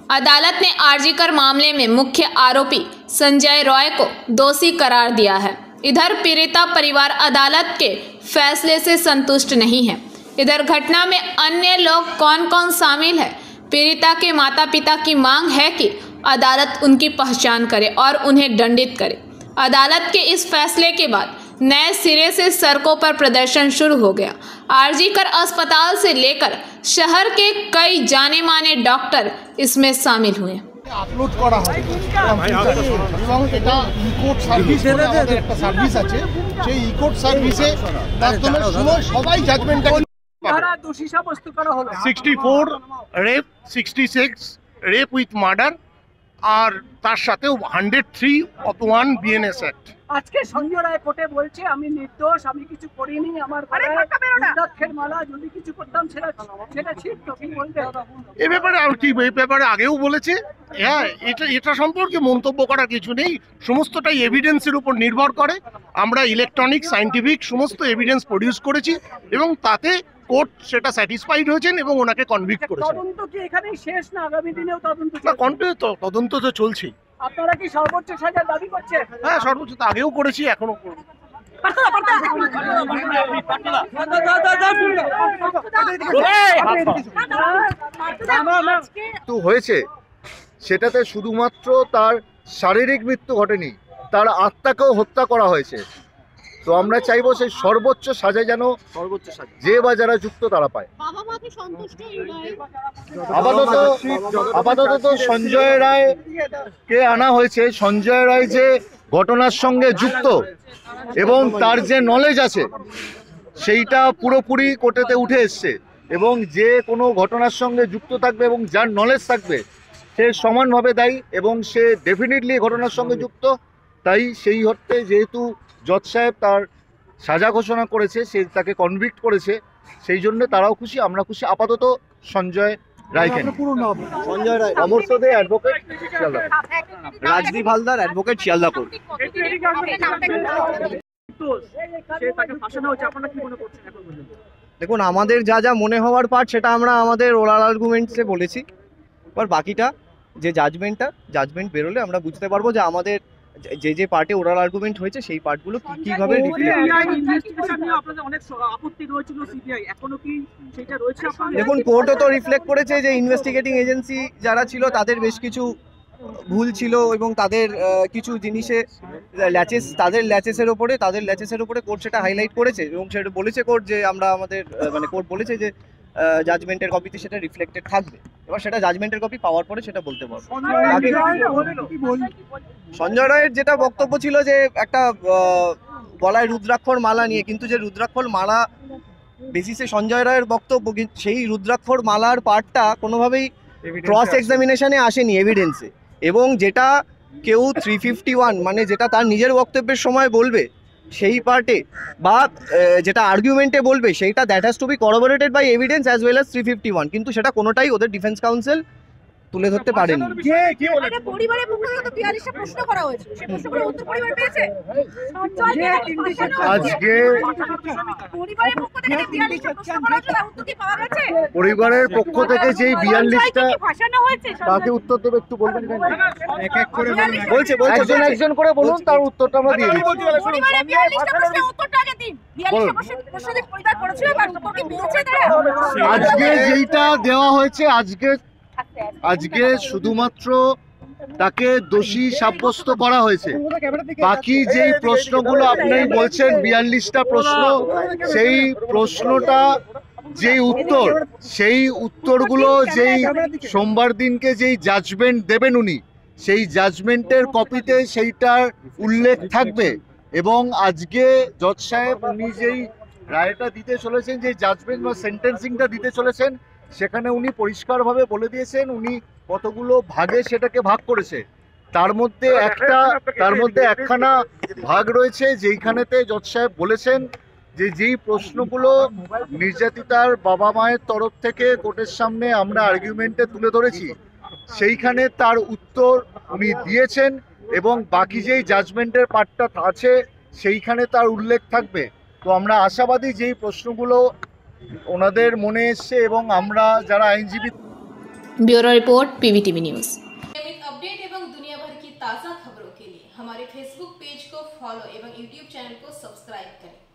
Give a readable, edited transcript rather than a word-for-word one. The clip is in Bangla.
अदालत ने आरजीकर मामले में मुख्य आरोपी संजय रॉय को दोषी करार दिया है। इधर पीड़िता परिवार अदालत के फैसले से संतुष्ट नहीं है। इधर घटना में अन्य लोग कौन कौन शामिल है? पीड़िता के माता पिता की मांग है कि अदालत उनकी पहचान करे और उन्हें दंडित करे। अदालत के इस फैसले के बाद नए सिरे से सड़कों पर प्रदर्शन शुरू हो गया। आरजीकर अस्पताल से लेकर शहर के कई जाने माने डॉक्टर इसमें शामिल हुए। আপলোড করা হবে এবং এটা ই-কোর্ট সার্ভিস বলে আমাদের একটা সার্ভিস আছে, সেই ই-কোর্ট সার্ভিসে মাধ্যমে সবাই জাজমেন্টটা তারা দোষী সাব্যস্ত করা হলো। 64 রেপ, 66 রেপ উইথ মার্ডার, আর তার সাথেও 103 অফ 1 বিএনএস অ্যাক্ট। আজকে সঞ্জয় রায় কোর্টে বলছে আমি নির্দোষ, আমি কিছু করিনি, আমার রুদ্রাক্ষের মালা যদি কিছু করতাম সেটা ছিটতো। কি বলতে এ ব্যাপারে আর কি, এই ব্যাপারে আগেও বলেছে। হ্যাঁ, এটা সম্পর্কে মন্তব্য করার কিছু নেই, সমস্তটাই এভিডেন্সের উপর নির্ভর করে। আমরা ইলেকট্রনিক সায়েন্টিফিক সমস্ত এভিডেন্স প্রডিউস করেছি এবং তাতে কোর্ট সেটা স্যাটিসফাইড হয়েছেন এবং ওনাকে কনভিক্ট করেছেন। তদন্ত কি এখানেই শেষ না আগামী দিনেও তদন্ত? না, তদন্ত তো চলছেই। আপনারা কি সর্বোচ্চ সাজা দাবি করছেন? হ্যাঁ, সর্বোচ্চ তো আগেও করেছি, এখনো করব। মৃত্যু হয়েছে সেটাতে শুধুমাত্র তার শারীরিক মৃত্যু ঘটেনি, তার আত্মাকেও হত্যা করা হয়েছে। তো আমরা চাইবো সেই সর্বোচ্চ সাজা যেন যে বা যারা যুক্ত তারা পায়। আপাতত তো সঞ্জয় রায়কে আনা হয়েছে। সঞ্জয় রায় যে ঘটনার সঙ্গে যুক্ত এবং তার যে নলেজ আছে সেইটা পুরোপুরি কোর্টেতে উঠে এসছে, এবং যে কোনো ঘটনার সঙ্গে যুক্ত থাকবে এবং যার নলেজ থাকবে সে সমানভাবে দায়ী এবং সে ডেফিনেটলি ঘটনার সঙ্গে যুক্ত। তাই সেই অর্থে যেহেতু জজ সাহেব তার সাজা ঘোষণা করেছে, সে তাকে কনভিক্ট করেছে, সেই জন্য তারাও খুশি, আমরা খুশি। আপাতত সঞ্জয় রায়কে, Sanjay Roy, Amartya Dey advocate, Sealdah, Rajdeep Haldar advocate, Sealdah court. দেখুন, আমাদের যা যা মনে হওয়ার পার্ট সেটা আমরা আমাদের ওরাল আর্গুমেন্টসে বলেছি। এবার বাকিটা যে জাজমেন্ট বেরোলে আমরা বুঝতে পারবো যে আমাদের যে পার্টে ওরাল আর্গুমেন্ট হয়েছে সেই পার্টগুলো কিভাবে দেখুন, কোর্টও তো রিফ্লেক্ট করেছে যে ইনভেস্টিগেটিং এজেন্সি যারা ছিল তাদের বেশ কিছু ভুল ছিল এবং তাদের কিছু জিনিসে তাদের ল্যাচেসের ওপরে কোর্ট সেটা হাইলাইট করেছে এবং সেটা বলেছে কোর্ট যে আমরা আমাদের কোর্ট বলেছে যে জাজমেন্টের কপিতে সেটা রিফ্লেক্টেড থাকবে। এবার সেটা জাজমেন্টের কপি পাওয়ার পরে সেটা বলতে পারবো। সঞ্জয় রায়ের যেটা বক্তব্য ছিল যে একটা গলায় রুদ্রাক্ষর মালা নিয়ে, কিন্তু যে রুদ্রাক্ষর মালা বেসিসে সঞ্জয় রায়ের বক্তব্য, সেই রুদ্রাক্ষর মালার পার্টটা কোনোভাবেই ক্রস এক্সামিনেশনে আসেনি এভিডেন্সে, এবং যেটা কেউ 351 মানে যেটা তার নিজের বক্তব্যের সময় বলবে সেই পার্টে বা যেটা আর্গুমেন্টে বলবে সেইটা that has to be corroborated by evidence as well as 351, কিন্তু সেটা কোনোটাই ওদের ডিফেন্স কাউন্সিল তুলে ধরতে পারেনি। আজকে পরিবারের পক্ষ থেকে যেই 42টা তাকে উত্তর দেবে, একটু বলবেন? বলছে একজন করে বলুন, তার উত্তরটা আমরা দিয়ে দিচ্ছি। আজকে যেইটা দেওয়া হয়েছে, আজকে শুধুমাত্র তাকে দোষী সাব্যস্ত করা হয়েছে। বাকি যেই প্রশ্নগুলো আপনি বলছেন 42টা প্রশ্ন, সেই প্রশ্নটা যেই উত্তরগুলো যেই সোমবার দিনকে যেই জাজমেন্ট দেবেন উনি, সেই জাজমেন্টের কপিতে সেইটার উল্লেখ থাকবে। এবং আজকে জজ সাহেব উনি যেই রায়টা দিতে চলেছেন, যে জাজমেন্ট বা সেন্টেন্সিংটা দিতে চলেছেন, সেখানে উনি পরিষ্কারভাবে বলে দিয়েছেন উনি কতগুলো ভাগে সেটাকে ভাগ করেছে। তার মধ্যে একখানা ভাগ রয়েছে যেইখানেতে জজ সাহেব বলেছেন যে যেই প্রশ্নগুলো নির্যাতিতার বাবা মায়ের তরফ থেকে কোর্টের সামনে আমরা আর্গুমেন্টে তুলে ধরেছি, সেইখানে তার উত্তর উনি দিয়েছেন এবং বাকি যেই জাজমেন্টের পার্টটা আছে সেইখানে তার উল্লেখ থাকবে। তো আমরা আশাবাদী যেই প্রশ্নগুলো ওনাদের মনে এসছে এবং আমরা যারা আইনজীবী ब्यूरो रिपोर्ट PVTV न्यूज़। नियमित अपडेट एवं दुनिया भर की ताज़ा खबरों के लिए हमारे फेसबुक पेज को फॉलो एवं यूट्यूब चैनल को सब्सक्राइब करें।